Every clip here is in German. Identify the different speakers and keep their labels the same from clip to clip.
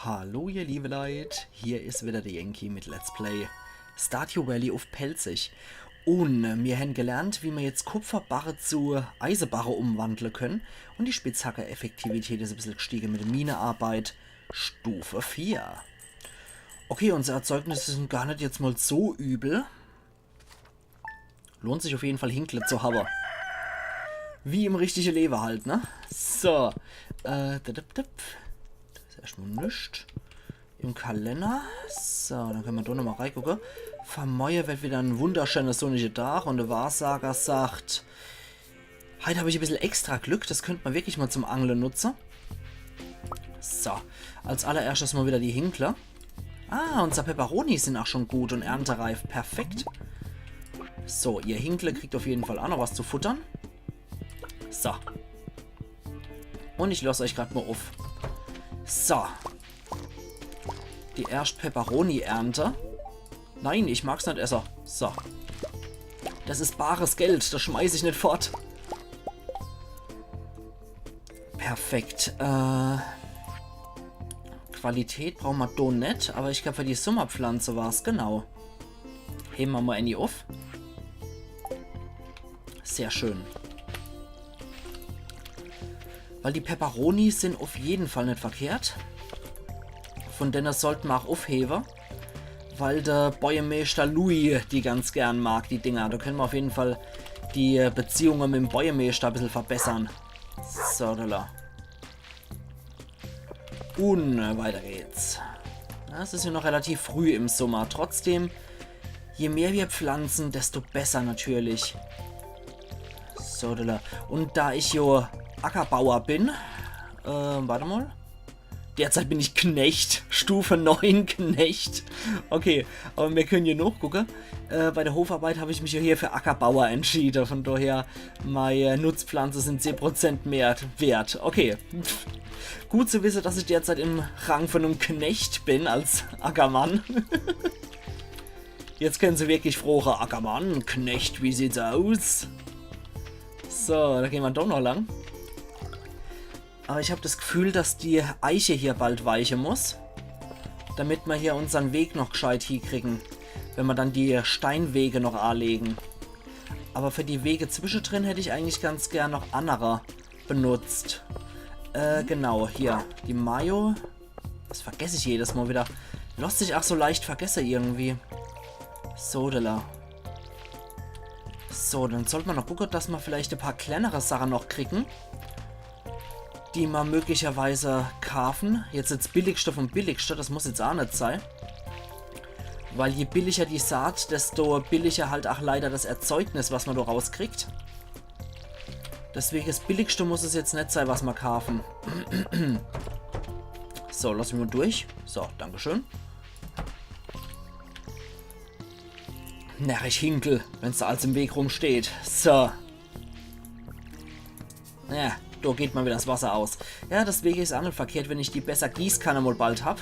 Speaker 1: Hallo ihr liebe Leute, hier ist wieder der Yankee mit Let's Play Stardew Valley auf Pelzig. Und wir haben gelernt, wie wir jetzt Kupferbarre zu Eisenbarre umwandeln können. Und die Spitzhacke-Effektivität ist ein bisschen gestiegen mit der Minearbeit. Stufe 4. Okay, unsere Erzeugnisse sind gar nicht jetzt mal so übel. Lohnt sich auf jeden Fall Hinkle zu haben. Wie im richtigen Leben halt, ne? So. Das ist erstmal nichts. Im Kalender. So, dann können wir da nochmal reingucken. Vermeuer wird wieder ein wunderschönes sonniges Tag und der Wahrsager sagt, heute habe ich ein bisschen extra Glück, das könnte man wirklich mal zum Angeln nutzen. So, als allererstes mal wieder die Hinkler. Ah, unser Peperoni sind auch schon gut und erntereif. Perfekt. So, ihr Hinkler kriegt auf jeden Fall auch noch was zu futtern. So. Und ich lasse euch gerade mal auf. So. Die erste Peperoni-Ernte. Nein, ich mag's nicht essen. So. Das ist bares Geld, das schmeiße ich nicht fort. Perfekt. Qualität brauchen wir da nicht, aber ich glaube für die Sommerpflanze war es, genau. Heben wir mal in die auf. Sehr schön. Weil die Peperonis sind auf jeden Fall nicht verkehrt. Von denen sollten wir auch aufheben. Weil der Bäuermeister Louis die ganz gern mag, die Dinger. Da können wir auf jeden Fall die Beziehungen mit dem Bäuermeister ein bisschen verbessern. So, da. Und weiter geht's. Es ist ja noch relativ früh im Sommer. Trotzdem, je mehr wir pflanzen, desto besser natürlich. So, da. Und da ich ja Ackerbauer bin, warte mal. Derzeit bin ich Knecht. Stufe 9 Knecht. Okay, aber wir können hier noch gucken. Bei der Hofarbeit habe ich mich ja hier für Ackerbauer entschieden. Von daher, meine Nutzpflanzen sind 10% mehr wert. Okay. Gut zu wissen, dass ich derzeit im Rang von einem Knecht bin als Ackermann. Jetzt können sie wirklich frohe Ackermann. Knecht, wie sieht's aus? So, da gehen wir doch noch lang. Aber ich habe das Gefühl, dass die Eiche hier bald weichen muss. Damit wir hier unseren Weg noch gescheit hinkriegen. Wenn wir dann die Steinwege noch anlegen. Aber für die Wege zwischendrin hätte ich eigentlich ganz gern noch andere benutzt. Genau, hier. Die Mayo. Das vergesse ich jedes Mal wieder. Lässt sich auch so leicht vergessen irgendwie. So, Della. So, dann sollte man noch gucken, dass wir vielleicht ein paar kleinere Sachen noch kriegen. Die man möglicherweise kaufen. Jetzt das billigste vom billigste, das muss jetzt auch nicht sein. Weil je billiger die Saat, desto billiger halt auch leider das Erzeugnis, was man da rauskriegt. Deswegen das billigste muss es jetzt nicht sein, was wir kaufen. So, lassen wir mal durch. So, dankeschön. Närrisch Hinkel, wenn es da alles im Weg rumsteht. So. Ja. Da geht mal wieder das Wasser aus. Ja, deswegen ist es auch nicht verkehrt, wenn ich die besser Gießkanne mal bald habe.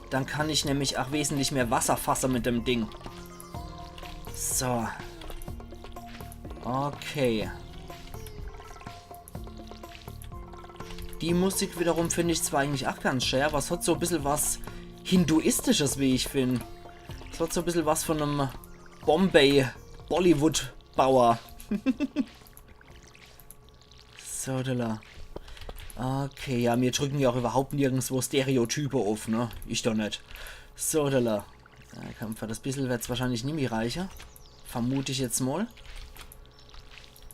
Speaker 1: Dann kann ich nämlich auch wesentlich mehr Wasser fassen mit dem Ding. So. Okay. Die Musik wiederum finde ich zwar eigentlich auch ganz schön, aber es hat so ein bisschen was Hinduistisches, wie ich finde. Es hat so ein bisschen was von einem Bombay-Bollywood-Bauer. So, da. Okay, ja, wir drücken ja auch überhaupt nirgendwo Stereotype auf, ne? Ich doch nicht. So, da. Für das bisschen wird es wahrscheinlich nicht mehr reicher. Vermute ich jetzt mal.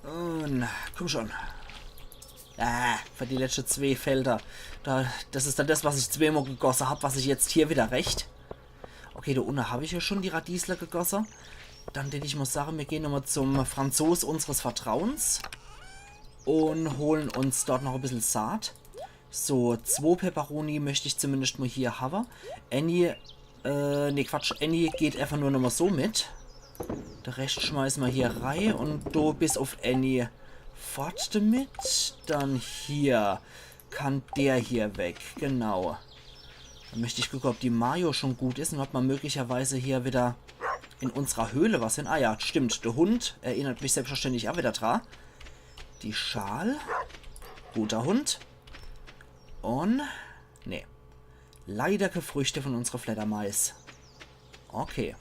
Speaker 1: Und, komm schon. Für die letzten 2 Felder. Das ist dann das, was ich zweimal gegossen habe, was ich jetzt hier wieder recht. Okay, da unten habe ich ja schon die Radiesler gegossen. Dann denke ich, muss sagen, wir gehen nochmal zum Franzos unseres Vertrauens und holen uns dort noch ein bisschen Saat. So, 2 Peperoni möchte ich zumindest mal hier haben. Annie, ne Quatsch, Annie geht einfach nur nochmal so mit. Der Rest schmeißen wir hier rein und do bis auf Annie fort damit. Dann hier kann der hier weg, genau. Dann möchte ich gucken, ob die Mayo schon gut ist und ob man möglicherweise hier wieder in unserer Höhle was hin. Ah ja, stimmt. Der Hund erinnert mich selbstverständlich auch wieder dran. Die Schal. Guter Hund. Und... Nee. Leider keine Früchte von unserer Fledermais. Okay.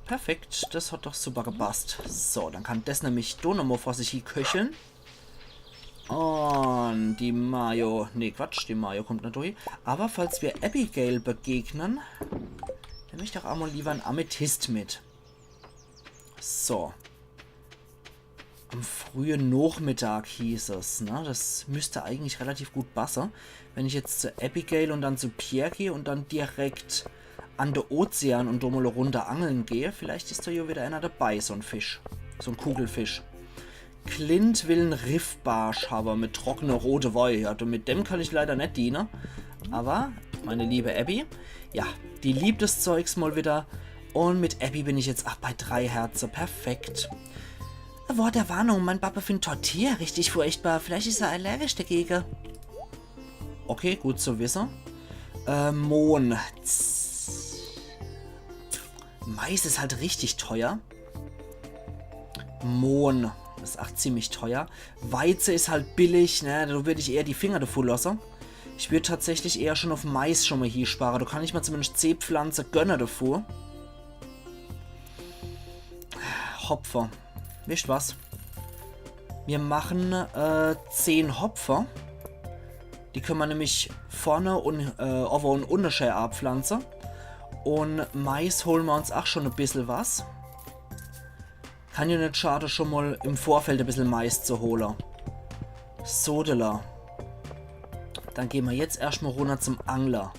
Speaker 1: Perfekt, das hat doch super gepasst. So, dann kann das nämlich Donamo vor sich hier köcheln. Und die Mayo... Nee, Quatsch, die Mayo kommt nicht durch. Aber falls wir Abigail begegnen, nehme ich doch auch mal lieber einen Amethyst mit. So. Am frühen Nachmittag hieß es, ne? Das müsste eigentlich relativ gut passen. Wenn ich jetzt zu Abigail und dann zu Pierre gehe und dann direkt an den Ozean und da mal eine Runde angeln gehe, vielleicht ist da ja wieder einer dabei, so ein Fisch. So ein Kugelfisch. Clint will einen Riffbarsch haben mit trockener rote Weih. Ja, mit dem kann ich leider nicht dienen. Aber, meine liebe Abby, ja, die liebt das Zeugs mal wieder. Und mit Abby bin ich jetzt bei 3 Herzen. Perfekt. Wort der Warnung, mein Papa findet Tortilla richtig furchtbar. Vielleicht ist er allergisch dagegen. Okay, gut zu wissen. Mohn. Mais ist halt richtig teuer. Mohn ist auch ziemlich teuer. Weizen ist halt billig, ne? Da würde ich eher die Finger davor lassen. Ich würde tatsächlich eher schon auf Mais schon mal hier sparen. Da kann ich mir zumindest C-Pflanze gönnen davor. Hopfer. Wisst was? Wir machen 10 Hopfer. Die können wir nämlich vorne und over und unterschär abpflanzen. Und Mais holen wir uns auch schon ein bisschen was. Kann ja nicht schade, schon mal im Vorfeld ein bisschen Mais zu holen. Sodela. Dann gehen wir jetzt erstmal runter zum Angler.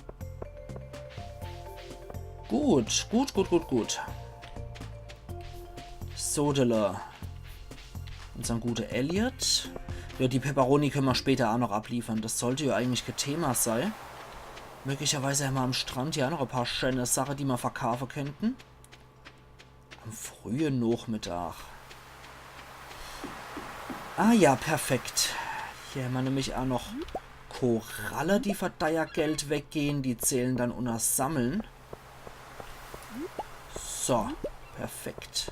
Speaker 1: Gut. Sodela. Unser guter Elliot. Ja, die Pepperoni können wir später auch noch abliefern. Das sollte ja eigentlich kein Thema sein. Möglicherweise haben wir am Strand ja noch ein paar schöne Sachen, die wir verkaufen könnten. Am frühen Nachmittag. Ah ja, perfekt. Hier haben wir nämlich auch noch Koralle, die für Geld weggehen. Die zählen dann unter Sammeln. So, perfekt.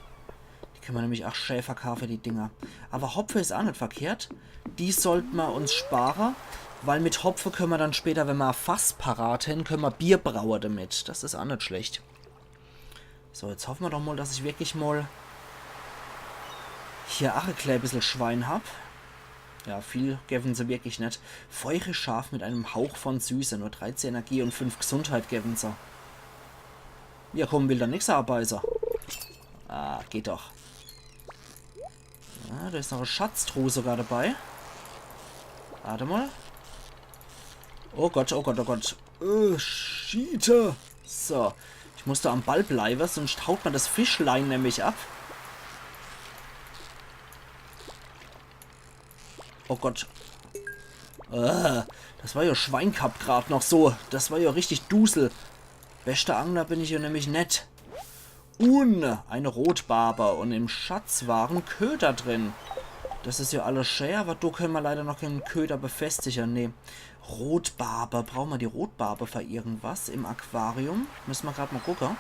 Speaker 1: Die können wir nämlich auch Schäfer kaufen, die Dinger. Aber Hopfe ist auch nicht verkehrt. Die sollten wir uns sparen. Weil mit Hopfe können wir dann später, wenn wir Fass parat haben, können wir Bier brauen damit. Das ist auch nicht schlecht. So, jetzt hoffen wir doch mal, dass ich wirklich mal hier auch ein bisschen Schwein habe. Ja, viel geben sie wirklich nicht. Feure Schaf mit einem Hauch von Süße. Nur 13 Energie und 5 Gesundheit geben sie. Ja, komm, will da nichts arbeiten. Ah, geht doch. Ah, da ist noch eine Schatztruhe sogar dabei. Warte mal. Oh Gott. Schiete. So. Ich muss da am Ball bleiben, sonst haut man das Fischlein nämlich ab. Oh Gott. Das war ja Schweinkapp gerade noch so. Das war ja richtig Dusel. Bester Angler bin ich ja nämlich nett. Eine Rotbarber. Und im Schatz waren Köder drin. Das ist ja alles schön, aber da können wir leider noch keinen Köder befestigen. Nee. Rotbarbe. Brauchen wir die Rotbarbe für irgendwas im Aquarium? Müssen wir gerade mal gucken.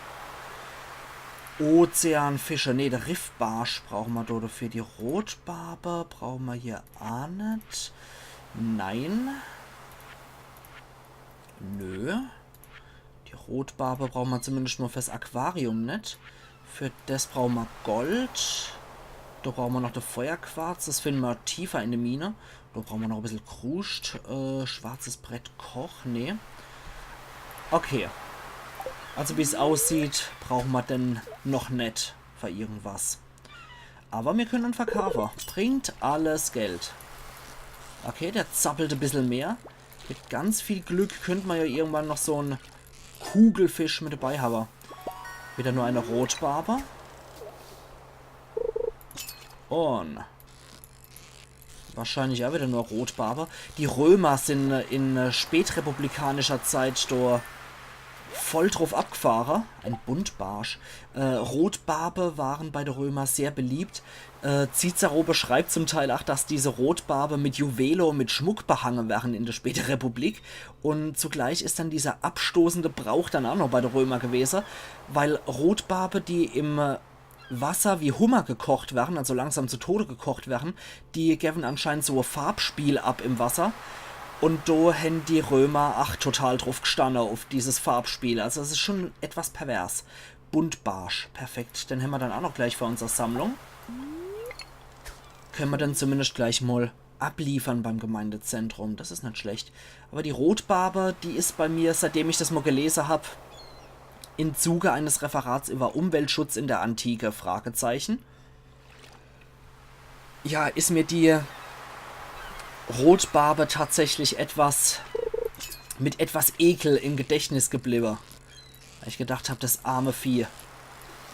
Speaker 1: Ozeanfische. Nee, der Riffbarsch brauchen wir da dafür. Die Rotbarbe brauchen wir hier auch nicht. Nein. Nö. Die Rotbarbe brauchen wir zumindest nur fürs Aquarium nicht. Für das brauchen wir Gold. Da brauchen wir noch den Feuerquarz. Das finden wir tiefer in der Mine. Da brauchen wir noch ein bisschen Kruscht. Schwarzes Brett Koch. Nee. Okay. Also wie es aussieht, brauchen wir denn noch nicht für irgendwas. Aber wir können einen verkaufen. Bringt alles Geld. Okay, der zappelt ein bisschen mehr. Mit ganz viel Glück könnte man ja irgendwann noch so einen Kugelfisch mit dabei haben. Wieder nur eine Rotbarbe. Und wahrscheinlich auch wieder nur Rotbarbe. Die Römer sind in spätrepublikanischer Zeit da voll drauf abgefahren. Ein Buntbarsch. Rotbarbe waren bei den Römern sehr beliebt. Cicero beschreibt zum Teil auch, dass diese Rotbarbe mit Juwelo, mit Schmuck behangen werden in der späten Republik. Und zugleich ist dann dieser abstoßende Brauch dann auch noch bei den Römern gewesen, weil Rotbarbe, die im Wasser wie Hummer gekocht werden, also langsam zu Tode gekocht werden, die geben anscheinend so ein Farbspiel ab im Wasser. Und da haben die Römer total drauf gestanden auf dieses Farbspiel. Also es ist schon etwas pervers. Buntbarsch, perfekt. Den haben wir dann auch noch gleich für unsere Sammlung. Können wir dann zumindest gleich mal abliefern beim Gemeindezentrum. Das ist nicht schlecht. Aber die Rotbarbe, die ist bei mir, seitdem ich das mal gelesen habe, im Zuge eines Referats über Umweltschutz in der Antike, Fragezeichen. Ja, ist mir die Rotbarbe tatsächlich mit etwas Ekel im Gedächtnis geblieben. Weil ich gedacht habe, das arme Vieh.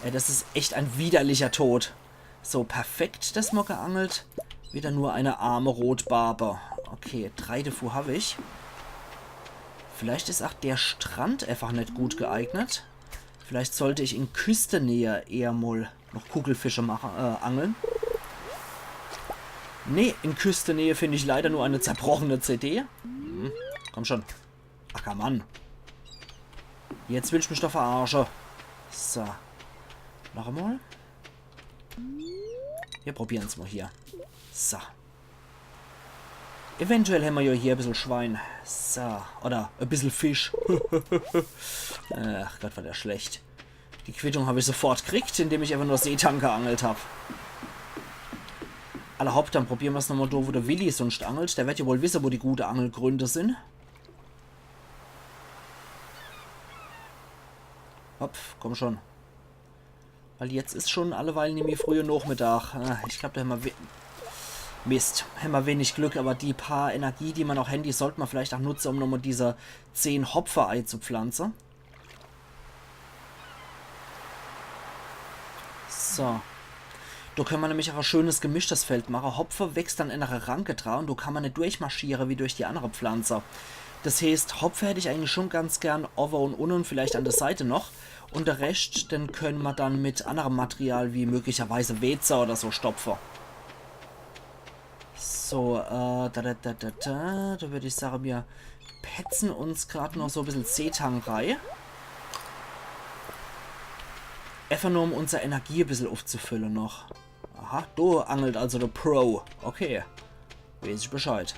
Speaker 1: Ey, das ist echt ein widerlicher Tod. So, perfekt, das mal geangelt. Wieder nur eine arme Rotbarbe. Okay, 3 Defu habe ich. Vielleicht ist auch der Strand einfach nicht gut geeignet. Vielleicht sollte ich in Küstennähe eher mal noch Kugelfische machen, angeln. Nee, in Küstennähe finde ich leider nur eine zerbrochene CD. Komm schon. Ach, Mann. Jetzt will ich mich doch verarschen. So. Noch einmal. Wir probieren es mal hier. So. Eventuell haben wir ja hier ein bisschen Schwein. So. Oder ein bisschen Fisch. Ach Gott, war der schlecht. Die Quittung habe ich sofort gekriegt, indem ich einfach nur Seetang geangelt habe. Allerhaupt, dann probieren wir es nochmal da, wo der Willi sonst angelt. Der wird ja wohl wissen, wo die guten Angelgründe sind. Hopp, komm schon. Weil jetzt ist schon alleweil nämlich früher Nachmittag. Ich glaube, da haben wir... Mist, haben wir wenig Glück, aber die paar Energie, die man auch Handy, sollte man vielleicht auch nutzen, um nochmal diese 10 Hopfer-Ei zu pflanzen. So. Da können wir nämlich auch ein schönes gemischtes Feld machen. Hopfer wächst dann in einer Ranke dran und da kann man nicht durchmarschieren wie durch die andere Pflanze. Das heißt, Hopfer hätte ich eigentlich schon ganz gern over und unten, vielleicht an der Seite noch. Und der Rest, den können wir dann mit anderem Material wie möglicherweise Wetzer oder so stopfen. So, da würde ich sagen, wir petzen uns gerade noch so ein bisschen Seetang rein. Einfach nur, um unsere Energie ein bisschen aufzufüllen noch. Aha, du angelt also der Pro. Okay, weiß ich Bescheid.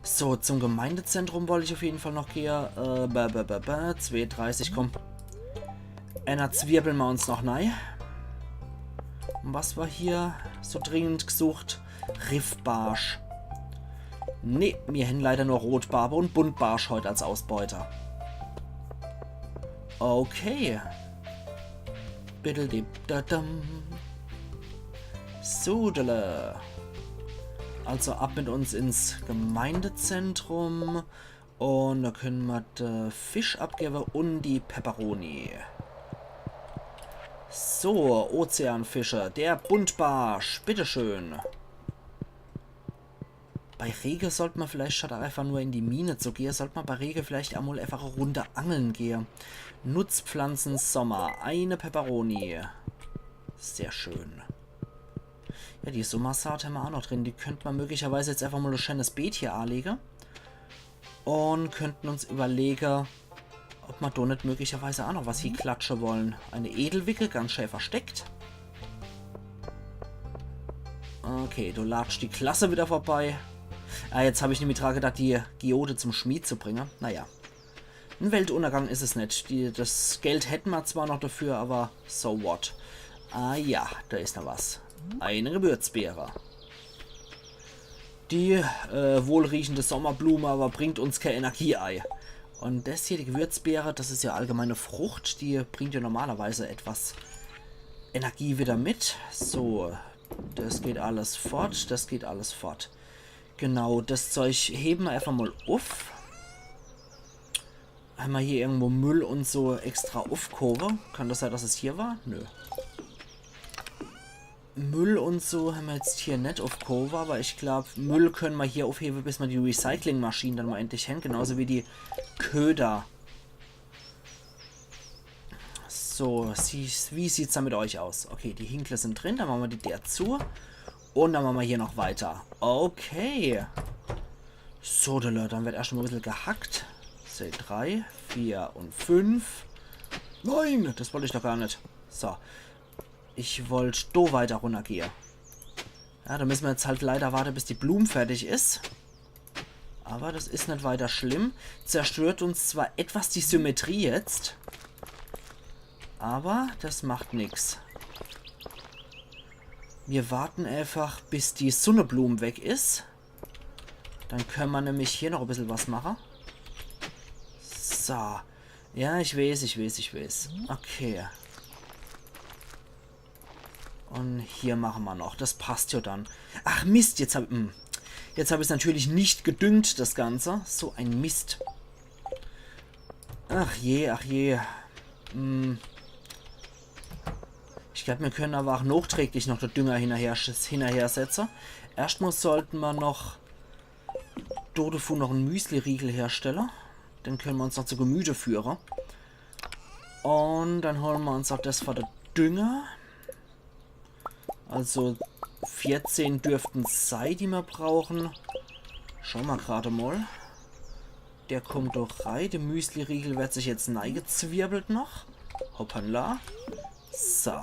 Speaker 1: So, zum Gemeindezentrum wollte ich auf jeden Fall noch gehen. 2,30, komm. Einer zwirbeln wir uns noch rein. Und was war hier so dringend gesucht? Riffbarsch. Ne, wir haben leider nur Rotbarbe und Buntbarsch heute als Ausbeuter. Okay. Sudele. Also ab mit uns ins Gemeindezentrum. Und da können wir den Fisch abgeben und die Pepperoni. So, Ozeanfische. Der Buntbarsch. Bitteschön. Bei Regen sollte man vielleicht statt einfach nur in die Mine zu gehen, sollte man bei Regen vielleicht einmal einfach eine Runde angeln gehen. Nutzpflanzen Sommer. Eine Pepperoni. Sehr schön. Ja, die Sommersaat haben wir auch noch drin. Die könnte man möglicherweise jetzt einfach mal ein schönes Beet hier anlegen. Und könnten uns überlegen, ob wir da nicht möglicherweise auch noch was hier klatschen wollen. Eine Edelwicke, ganz schön versteckt. Okay, du latscht die Klasse wieder vorbei. Jetzt habe ich nämlich dran gedacht, die Geode zum Schmied zu bringen. Naja. Ein Weltuntergang ist es nicht. Das Geld hätten wir zwar noch dafür, aber so what. Ah ja, da ist noch was. Eine Gewürzbeere. Die wohlriechende Sommerblume, aber bringt uns kein Energieei. Und das hier, die Gewürzbeere, das ist ja allgemeine Frucht. Die bringt ja normalerweise etwas Energie wieder mit. So, das geht alles fort. Das geht alles fort. Genau, das Zeug heben wir einfach mal auf. Haben wir hier irgendwo Müll und so extra aufgehoben? Kann das sein, dass es hier war? Nö. Müll und so haben wir jetzt hier nicht aufgehoben, aber ich glaube, Müll können wir hier aufheben, bis wir die Recyclingmaschinen dann mal endlich hängen. Genauso wie die Köder. So, wie sieht es da mit euch aus? Okay, die Hinkle sind drin, dann machen wir die der zu. Und dann machen wir hier noch weiter. Okay. So, dann wird erstmal ein bisschen gehackt. 3, 4 und 5. Nein, das wollte ich doch gar nicht. So. Ich wollte da weiter runtergehen. Ja, da müssen wir jetzt halt leider warten, bis die Blume fertig ist. Aber das ist nicht weiter schlimm. Zerstört uns zwar etwas die Symmetrie jetzt. Aber das macht nichts. Wir warten einfach, bis die Sonnenblume weg ist. Dann können wir nämlich hier noch ein bisschen was machen. So. Ja, ich weiß. Okay. Und hier machen wir noch. Das passt ja dann. Ach Mist, jetzt habe ich es natürlich nicht gedüngt, das Ganze. So ein Mist. Ach je. Ich glaube, wir können aber auch nachträglich noch den Dünger hinterher setzen. Erstmal sollten wir noch Dodefu noch einen Müsli-Riegel herstellen. Den können wir uns noch zu Gemüte führen. Und dann holen wir uns auch das für den Dünger. Also 14 dürften es sein, die wir brauchen. Schauen wir gerade mal. Der kommt doch rein. Der Müsli-Riegel wird sich jetzt neigezwirbelt noch. Hoppala. So.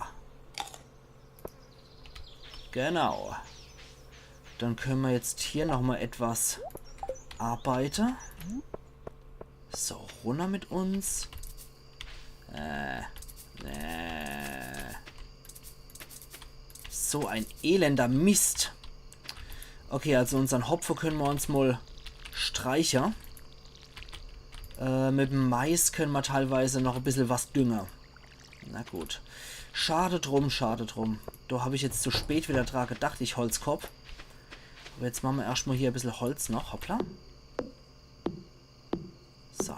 Speaker 1: Genau. Dann können wir jetzt hier nochmal etwas arbeiten. So, runter mit uns. So ein elender Mist. Okay, also unseren Hopfer können wir uns mal streichen. Mit dem Mais können wir teilweise noch ein bisschen was düngen. Na gut. Schade drum. Da habe ich jetzt zu spät wieder dran gedacht, ich Holzkopf. Aber jetzt machen wir erstmal hier ein bisschen Holz noch. Hoppla. So.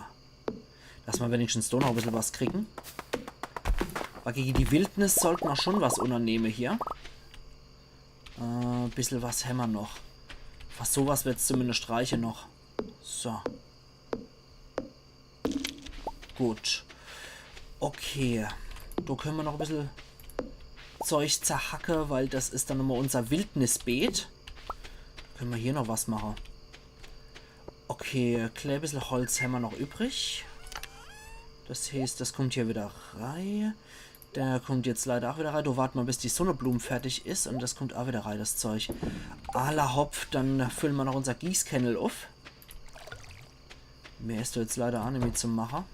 Speaker 1: Lass mal wenigstens da noch ein bisschen was kriegen. Aber gegen die Wildnis sollten wir schon was unternehmen hier. Ein bisschen was haben wir noch. Fast sowas wird es zumindest streichen noch. So. Gut. Okay. Da können wir noch ein bisschen Zeug zerhacken, weil das ist dann immer unser Wildnisbeet. Können wir hier noch was machen. Okay, ein bisschen Holz haben wir noch übrig. Das heißt, das kommt hier wieder rein. Der kommt jetzt leider auch wieder rein. Du warten mal, bis die Sonnenblume fertig ist. Und das kommt auch wieder rein, das Zeug. Aller Hopf, dann füllen wir noch unser Gießkennel auf. Mehr ist da jetzt leider auch nicht mehr zu machen.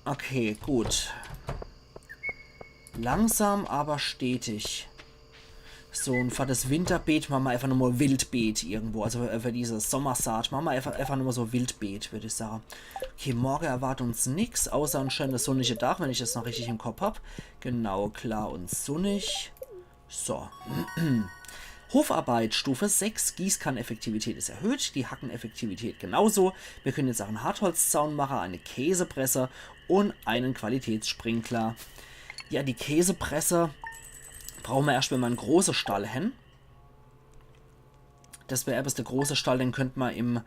Speaker 1: Okay, gut. Langsam, aber stetig. So, und für das Winterbeet machen wir einfach nochmal Wildbeet irgendwo. Also für diese Sommersaat machen wir einfach nochmal so Wildbeet, würde ich sagen. Okay, morgen erwartet uns nichts, außer ein schönes sonniges Dach, wenn ich das noch richtig im Kopf habe. Genau, klar und sonnig. So. Hofarbeit, Stufe 6. Gießkanneneffektivität ist erhöht, die Hackeneffektivität genauso. Wir können jetzt auch einen Hartholzzaun machen, eine Käsepresse und einen Qualitätssprinkler. Ja, die Käsepresse brauchen wir erst, wenn wir einen großen Stall haben. Das wäre erst der große Stall, den könnte man im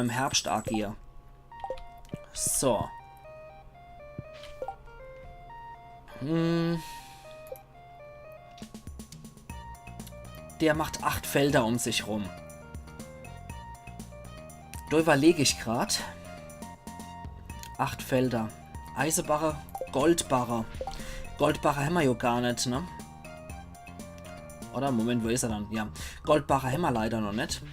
Speaker 1: Herbst agieren. So. Der macht 8 Felder um sich rum. Da überlege ich gerade. 8 Felder. Eisebacher, Goldbacher. Goldbacher haben wir ja gar nicht, ne? Oder? Moment, wo ist er dann? Ja. Goldbacher haben wir leider noch nicht.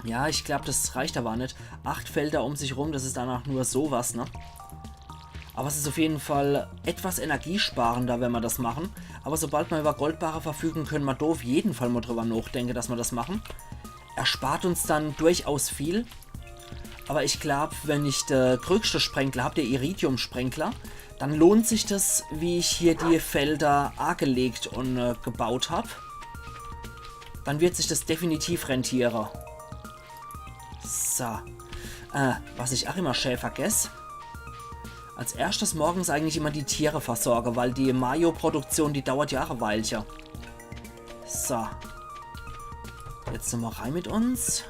Speaker 1: Ja, ich glaube, das reicht aber nicht. 8 Felder um sich rum, das ist danach nur sowas, ne? Aber es ist auf jeden Fall etwas energiesparender, wenn wir das machen. Aber sobald wir über Goldbacher verfügen, können wir da auf jeden Fall mal drüber nachdenken, dass wir das machen. Erspart uns dann durchaus viel. Aber ich glaube, wenn ich den größten Sprenkler habe, der Iridium-Sprenkler, dann lohnt sich das, wie ich hier die Felder angelegt und gebaut habe. Dann wird sich das definitiv rentieren. So. Was ich auch immer schön vergesse. Als erstes morgens eigentlich immer die Tiere versorge, weil die Mayo-Produktion, die dauert ja ein Weilchen. So. Jetzt nochmal rein mit uns.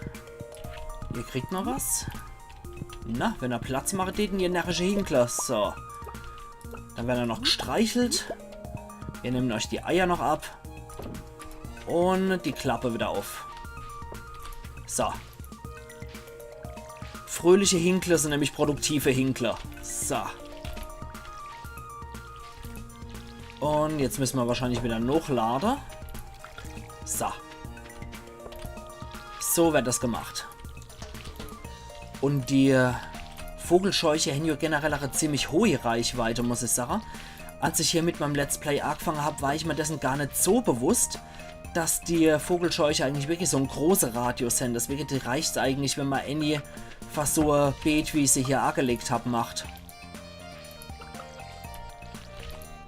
Speaker 1: Ihr kriegt noch was. Na, wenn er Platz macht, den ihr närrische Hinkler. So. Dann werden er noch gestreichelt. Wir nehmen euch die Eier noch ab. Und die Klappe wieder auf. So. Fröhliche Hinkler sind nämlich produktive Hinkler. So. Und jetzt müssen wir wahrscheinlich wieder hochladen. So. So wird das gemacht. Und die Vogelscheuche haben ja generell eine ziemlich hohe Reichweite, muss ich sagen. Als ich hier mit meinem Let's Play angefangen habe, war ich mir dessen gar nicht so bewusst, dass die Vogelscheuche eigentlich wirklich so einen großen Radius haben. Deswegen reicht es eigentlich, wenn man Annie fast so ein Beet, wie ich sie hier angelegt habe, macht.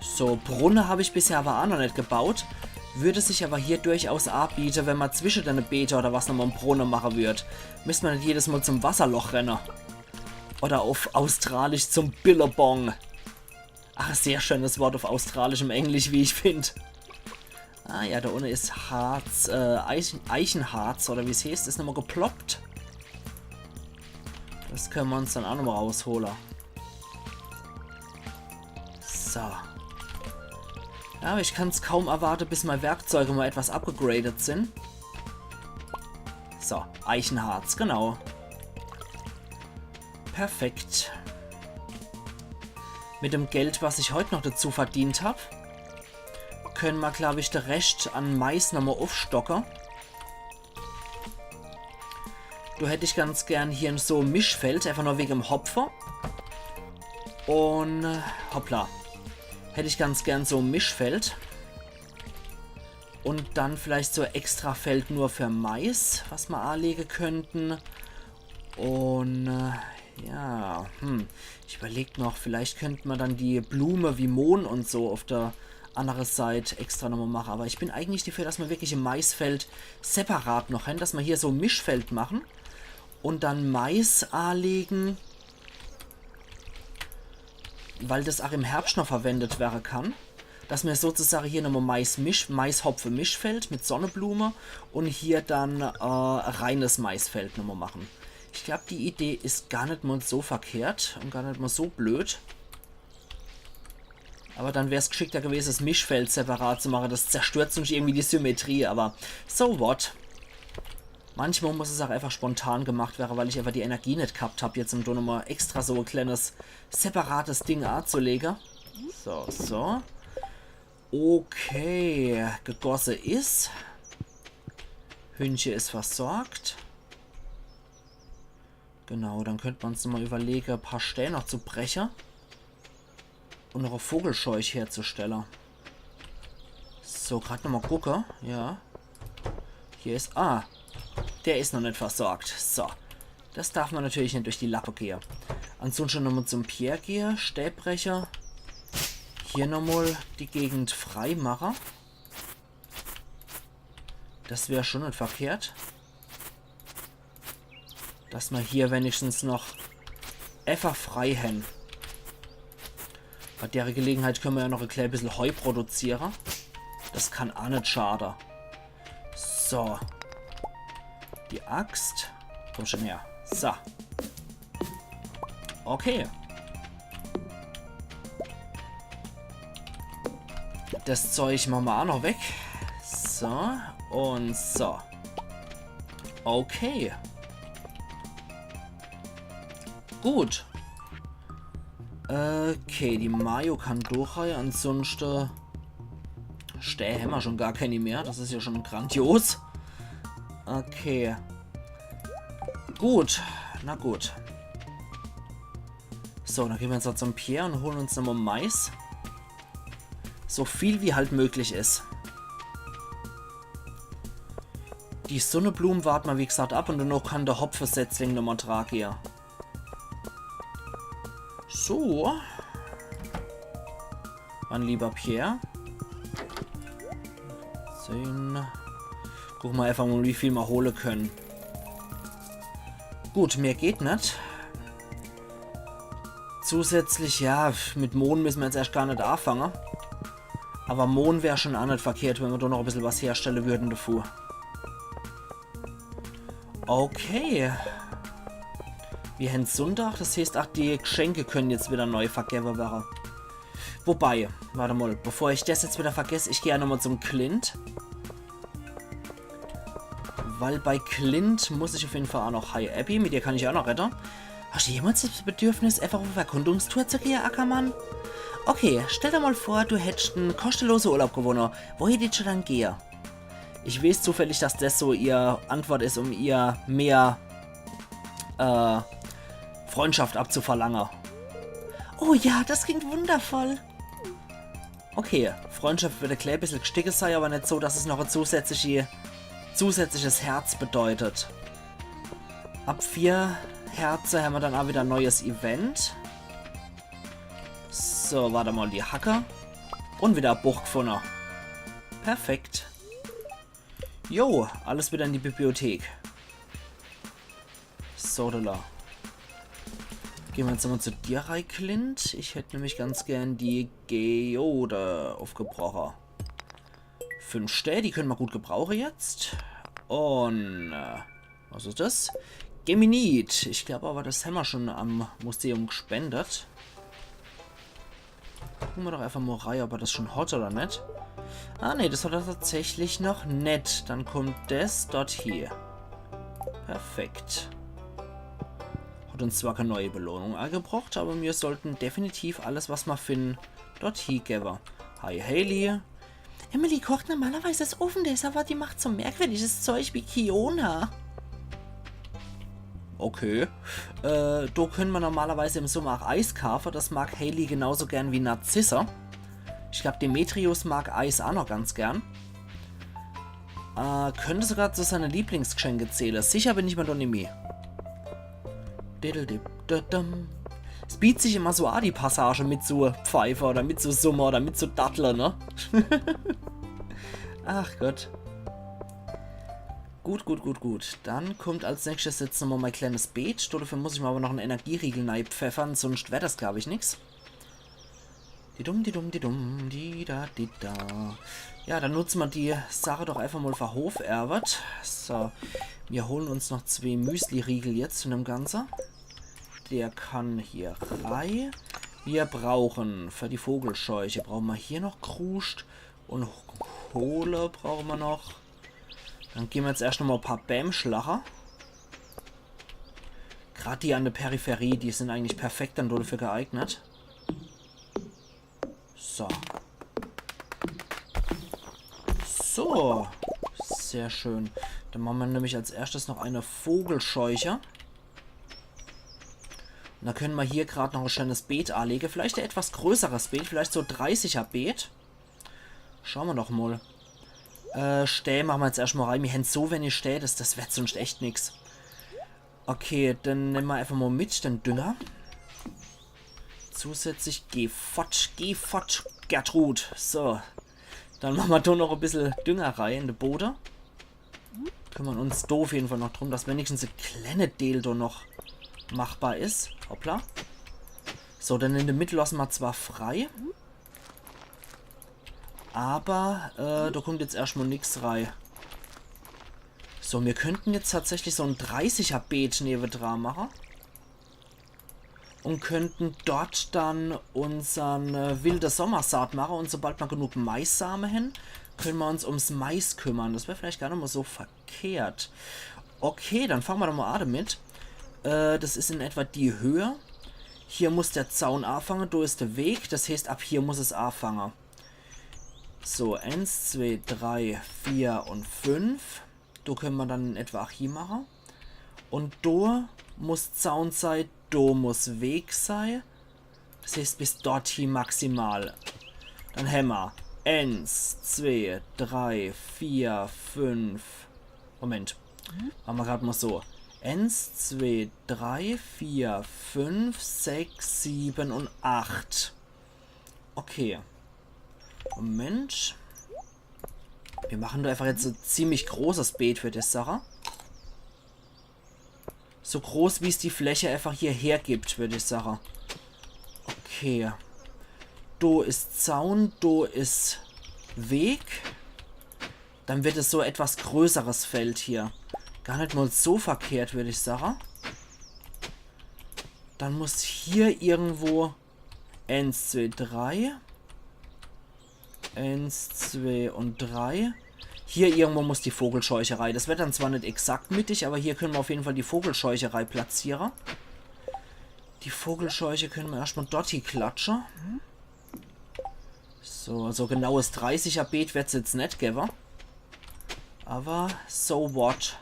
Speaker 1: So, Brunnen habe ich bisher aber auch noch nicht gebaut. Würde sich aber hier durchaus anbieten, wenn man zwischen den Beete oder was nochmal einen Brunnen machen würde. Müsste man nicht jedes Mal zum Wasserloch rennen. Oder auf Australisch zum Billabong. Ach, sehr schönes Wort auf australischem Englisch, wie ich finde. Ah ja, da unten ist Harz, Eichenharz, oder wie es heißt, ist nochmal geploppt. Das können wir uns dann auch nochmal rausholen. So. Ja, aber ich kann es kaum erwarten, bis meine Werkzeuge mal etwas abgegradet sind. So, Eichenharz, genau. Perfekt. Mit dem Geld, was ich heute noch dazu verdient habe, können wir, glaube ich, den Rest an Mais nochmal aufstocken. Du hätte ich ganz gern hier so ein Mischfeld, einfach nur wegen dem Hopfer. Und, hoppla. Hätte ich ganz gern so ein Mischfeld. Und dann vielleicht so ein extra Feld nur für Mais, was wir anlegen könnten. Und, ja, ich überlege noch, vielleicht könnte man dann die Blume wie Mohn und so auf der anderen Seite extra nochmal machen. Aber ich bin eigentlich dafür, dass wir wirklich im Maisfeld separat noch haben, dass wir hier so ein Mischfeld machen und dann Mais anlegen, weil das auch im Herbst noch verwendet werden kann. Dass wir sozusagen hier nochmal Mais-Hopfe-Mischfeld mit Sonnenblume und hier dann reines Maisfeld nochmal machen. Ich glaube, die Idee ist gar nicht mal so verkehrt und gar nicht mal so blöd. Aber dann wäre es geschickter gewesen, das Mischfeld separat zu machen. Das zerstört sonst irgendwie die Symmetrie, aber so what. Manchmal muss es auch einfach spontan gemacht werden, weil ich einfach die Energie nicht gehabt habe, jetzt um da nochmal extra so ein kleines separates Ding anzulegen. So, so. Okay, gegossen ist. Hühnchen ist versorgt. Genau, dann könnte man uns nochmal überlegen, ein paar Stellen noch zu brechen. Und noch eine Vogelscheuche herzustellen. So, gerade nochmal gucken. Ja. Hier ist... Ah, der ist noch nicht versorgt. So. Das darf man natürlich nicht durch die Lappe gehen. Ansonsten nochmal zum Pierre gehen. Stäbbrecher. Hier nochmal die Gegend frei machen. Das wäre schon nicht verkehrt. Dass wir hier wenigstens noch einfach frei haben. Bei der Gelegenheit können wir ja noch ein kleines bisschen Heu produzieren. Das kann auch nicht schaden. So. Die Axt. Komm schon her. So. Okay. Das Zeug machen wir auch noch weg. So. Und so. Okay. Gut. Okay, die Mayo kann durchreihen. Ansonsten Stähe haben wir schon gar keine mehr. Das ist ja schon grandios. Okay. Gut. Na gut. So, dann gehen wir jetzt zum Pierre und holen uns nochmal Mais. So viel wie halt möglich ist. Die Sonnenblumen warten wir wie gesagt ab und dann noch kann der Hopfensetzling nochmal tragen hier. So. Mein lieber Pierre. 10. Gucken wir einfach mal, wie viel wir holen können. Gut, mehr geht nicht. Zusätzlich, ja, mit Mohn müssen wir jetzt erst gar nicht anfangen. Aber Mohn wäre schon auch nicht verkehrt, wenn wir da noch ein bisschen was herstellen würden dafür. Okay. Wir haben Sonntag, das heißt, auch die Geschenke können jetzt wieder neu vergeben werden. Wobei, warte mal, bevor ich das jetzt wieder vergesse, ich gehe ja nochmal zum Clint. Weil bei Clint muss ich auf jeden Fall auch noch... Hi Abby, mit dir kann ich auch noch retten. Hast du jemals das Bedürfnis, einfach auf Erkundungstour zu gehen, Ackermann? Okay, stell dir mal vor, du hättest einen kostenlosen Urlaub gewonnen. Wo hättest du dann gehen? Ich weiß zufällig, dass das so ihr Antwort ist, um ihr mehr Freundschaft abzuverlangen. Oh ja, das klingt wundervoll. Okay, Freundschaft würde ein bisschen gestickt sein, aber nicht so, dass es noch ein zusätzliches Herz bedeutet. Ab 4 Herzen haben wir dann auch wieder ein neues Event. So, warte mal, die Hacker. Und wieder ein Buch gefunden. Perfekt. Jo, alles wieder in die Bibliothek. So, da. Gehen wir jetzt mal zu dir rein, Clint. Ich hätte nämlich ganz gern die Geode aufgebrochen. 5 Städte, die können wir gut gebrauchen jetzt. Und, was ist das? Geminid. Ich glaube aber, das haben wir schon am Museum gespendet. Gucken wir doch einfach mal rein, ob er das schon hat oder nicht. Ah, ne, das hat er tatsächlich noch nicht. Dann kommt das dort hier. Perfekt. Hat uns zwar keine neue Belohnung angebracht, aber wir sollten definitiv alles, was wir finden, dort hier geben. Hi, Hailey. Emily kocht normalerweise das Ofenessen, aber die macht so merkwürdiges Zeug wie Kiona. Okay. Da können wir normalerweise im Sommer auch Eis kaufen. Das mag Hailey genauso gern wie Narzissa. Ich glaube, Demetrius mag Eis auch noch ganz gern. Könnte sogar zu seinen Lieblingsgeschenke zählen. Sicher bin ich mir doch nicht mehr. Es bietet sich immer so an, die Passage mit so Pfeife oder mit so Summer oder mit so Dattler, ne? Ach Gott. Gut. Dann kommt als nächstes jetzt nochmal mein kleines Beet. Dafür muss ich mir aber noch einen Energieriegel pfeffern, sonst wäre das, glaube ich, nichts. Ja, dann nutzen wir die Sache doch einfach mal für Hoferwert. So, wir holen uns noch 2 Müsli-Riegel jetzt zu dem Ganzen. Der kann hier rein. Wir brauchen für die Vogelscheuche, brauchen wir hier noch Kruscht und Kohle brauchen wir noch. Dann gehen wir jetzt erst noch mal ein paar Bämschlacher. Gerade die an der Peripherie, die sind eigentlich perfekt dann dafür geeignet. So. So. Sehr schön. Dann machen wir nämlich als erstes noch eine Vogelscheuche. Und dann können wir hier gerade noch ein schönes Beet anlegen. Vielleicht ein etwas größeres Beet, vielleicht so 30er Beet. Schauen wir doch mal. Stäh machen wir jetzt erstmal rein. Wir haben so wenig Stäh, das wird sonst echt nichts. Okay, dann nehmen wir einfach mal mit den Dünger. Zusätzlich geh fort, Gertrud. So. Dann machen wir da noch ein bisschen Dünger rein in den Boden. Kümmern uns da auf jeden Fall noch drum, dass wenigstens ein kleine Deal da noch machbar ist. Hoppla. So, dann in der Mitte lassen wir zwar frei. Aber da kommt jetzt erstmal nichts rein. So, wir könnten jetzt tatsächlich so ein 30er Beet neben dran machen. Und könnten dort dann unseren wilde Sommersaat machen. Und sobald wir genug Maissamen haben, können wir uns ums Mais kümmern. Das wäre vielleicht gar nicht mal so verkehrt. Okay, dann fangen wir doch mal an damit. Das ist in etwa die Höhe. Hier muss der Zaun anfangen, da ist der Weg. Das heißt, ab hier muss es anfangen. So, 1, 2, 3, 4 und 5. Da können wir dann in etwa auch hier machen. Und da muss Zaun sein, da muss Weg sein. Das heißt, bis dorthin maximal. Dann haben wir 1, 2, 3, 4, 5. Moment. Machen wir gerade mal so. 1, 2, 3, 4, 5, 6, 7 und 8. Okay. Moment. Wir machen da einfach jetzt so ein ziemlich großes Beet für die Sache. So groß, wie es die Fläche einfach hierher gibt, würde ich sagen. Okay. Da ist Zaun, da ist Weg. Dann wird es so etwas größeres Feld hier. Gar nicht mal so verkehrt, würde ich sagen. Dann muss hier irgendwo 1, 2, 3. 1, 2 und 3. Hier irgendwo muss die Vogelscheucherei. Das wird dann zwar nicht exakt mittig, aber hier können wir auf jeden Fall die Vogelscheucherei platzieren. Die Vogelscheuche können wir erstmal dort hier klatschen. So genaues 30er Beet wird es jetzt nicht geben. Aber so what.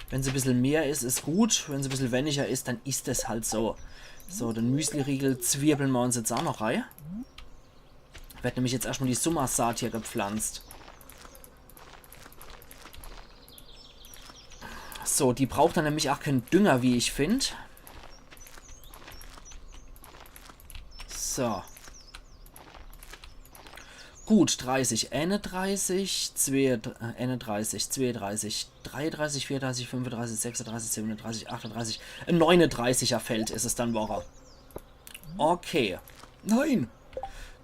Speaker 1: Wenn es ein bisschen mehr ist, ist gut. Wenn es ein bisschen weniger ist, dann ist es halt so. So, den Müsli-Riegel zwirbeln wir uns jetzt auch noch rein. Wird nämlich jetzt erstmal die Summersaat hier gepflanzt. So, die braucht dann nämlich auch keinen Dünger, wie ich finde. So. Gut, 30, 31, 31, 32, 33, 34, 35, 36, 37, 38, 39er Feld ist es dann, Woche. Okay. Nein!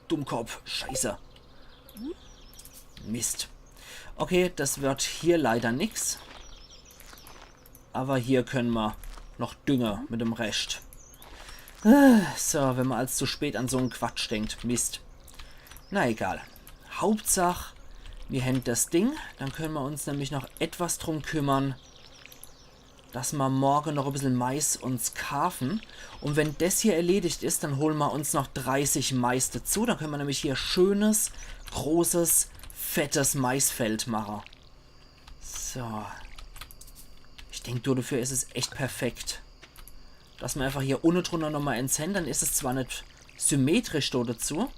Speaker 1: Dummkopf. Scheiße. Mist. Okay, das wird hier leider nichts. Aber hier können wir noch Dünger mit dem Rest. So, wenn man als zu spät an so einen Quatsch denkt. Mist. Na egal. Hauptsache, wir haben das Ding. Dann können wir uns nämlich noch etwas drum kümmern, dass wir morgen noch ein bisschen Mais uns kaufen. Und wenn das hier erledigt ist, dann holen wir uns noch 30 Mais dazu. Dann können wir nämlich hier schönes, großes, fettes Maisfeld machen. So. Ich denke, dafür ist es echt perfekt. Dass wir einfach hier unten drunter nochmal entzählen, dann ist es zwar nicht symmetrisch dazu,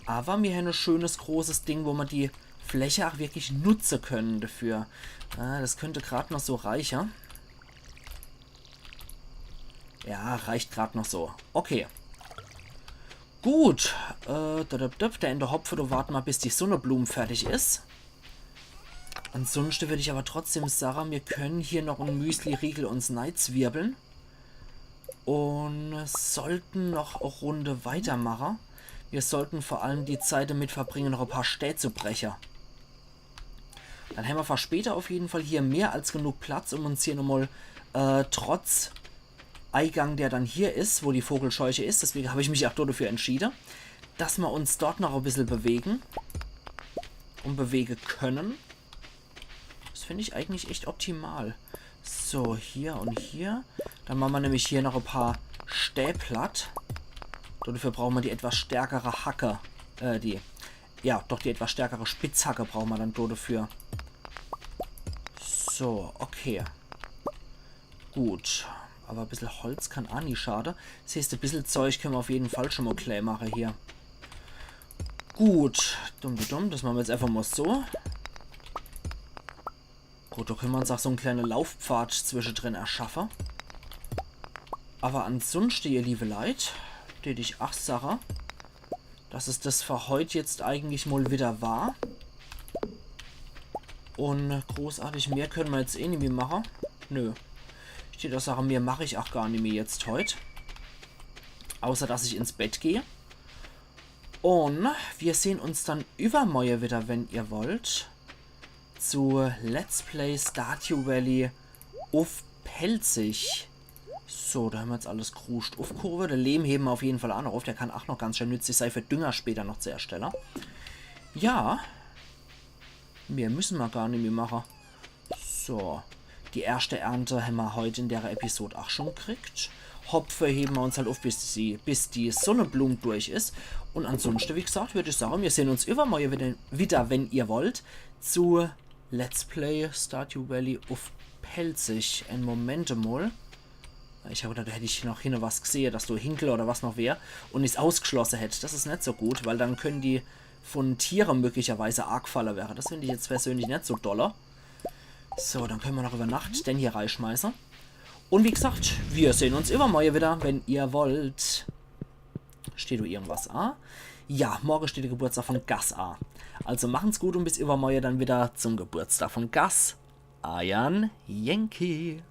Speaker 1: aber wir haben ein schönes, großes Ding, wo wir die Fläche auch wirklich nutzen können dafür. Das könnte gerade noch so reicher. Ja, reicht gerade noch so. Okay. Gut. Der in der Hopfe, du warten mal, bis die Sonnenblumen fertig ist. Ansonsten würde ich aber trotzdem sagen, wir können hier noch einen Müsli-Riegel uns zwirbeln. Und sollten noch eine Runde weitermachen. Wir sollten vor allem die Zeit damit verbringen, noch ein paar Städte zu brechen. Dann haben wir für später auf jeden Fall hier mehr als genug Platz, um uns hier nochmal trotz Eingang, der dann hier ist, wo die Vogelscheuche ist, deswegen habe ich mich auch dafür entschieden, dass wir uns dort noch ein bisschen bewegen und bewegen können. Das finde ich eigentlich echt optimal. So, hier und hier. Dann machen wir nämlich hier noch ein paar Stäbe platt. Dafür brauchen wir die etwas stärkere Hacke. Die etwas stärkere Spitzhacke brauchen wir dann dafür. So, okay. Gut. Aber ein bisschen Holz kann auch nicht schade. Siehst du, ein bisschen Zeug können wir auf jeden Fall schon mal klein machen hier. Gut. Das machen wir jetzt einfach mal so. Gut, da können wir uns auch so einen kleinen Laufpfad zwischendrin erschaffen. Aber ansonsten, ihr liebe Leute, die ich auch sage, dass es das für heute jetzt eigentlich mal wieder war. Und großartig mehr können wir jetzt eh nicht mehr machen. Nö. Ich die Sache, mehr mache ich auch gar nicht mehr jetzt heute. Außer, dass ich ins Bett gehe. Und wir sehen uns dann übermorgen wieder, wenn ihr wollt, zu Let's Play Stardew Valley auf Pelzig. So, da haben wir jetzt alles kruscht. Auf Kurve, der Lehm heben wir auf jeden Fall auch noch auf. Der kann auch noch ganz schön nützlich sein für Dünger später noch zu erstellen. Ja. Mehr müssen wir gar nicht mehr machen. So. Die erste Ernte haben wir heute in der Episode auch schon gekriegt. Hopfe heben wir uns halt auf, bis die Sonnenblume durch ist. Und ansonsten, wie gesagt, würde ich sagen, wir sehen uns übermorgen wieder, wenn ihr wollt, zu Let's Play Stardew Valley auf Pelzig. Ein Moment mal. Ich habe gedacht, da hätte ich noch hin was gesehen, dass du Hinkel oder was noch wäre und ich es ausgeschlossen hätte. Das ist nicht so gut, weil dann können die von Tieren möglicherweise Argfaller wäre. Das finde ich jetzt persönlich nicht so doller. So, dann können wir noch über Nacht den hier reinschmeißen. Und wie gesagt, wir sehen uns übermorgen wieder, wenn ihr wollt. Steht da irgendwas A? Ja, morgen steht der Geburtstag von Gas A. Also machen's gut und bis übermorgen dann wieder zum Geburtstag von Gas. Ayan Yankee.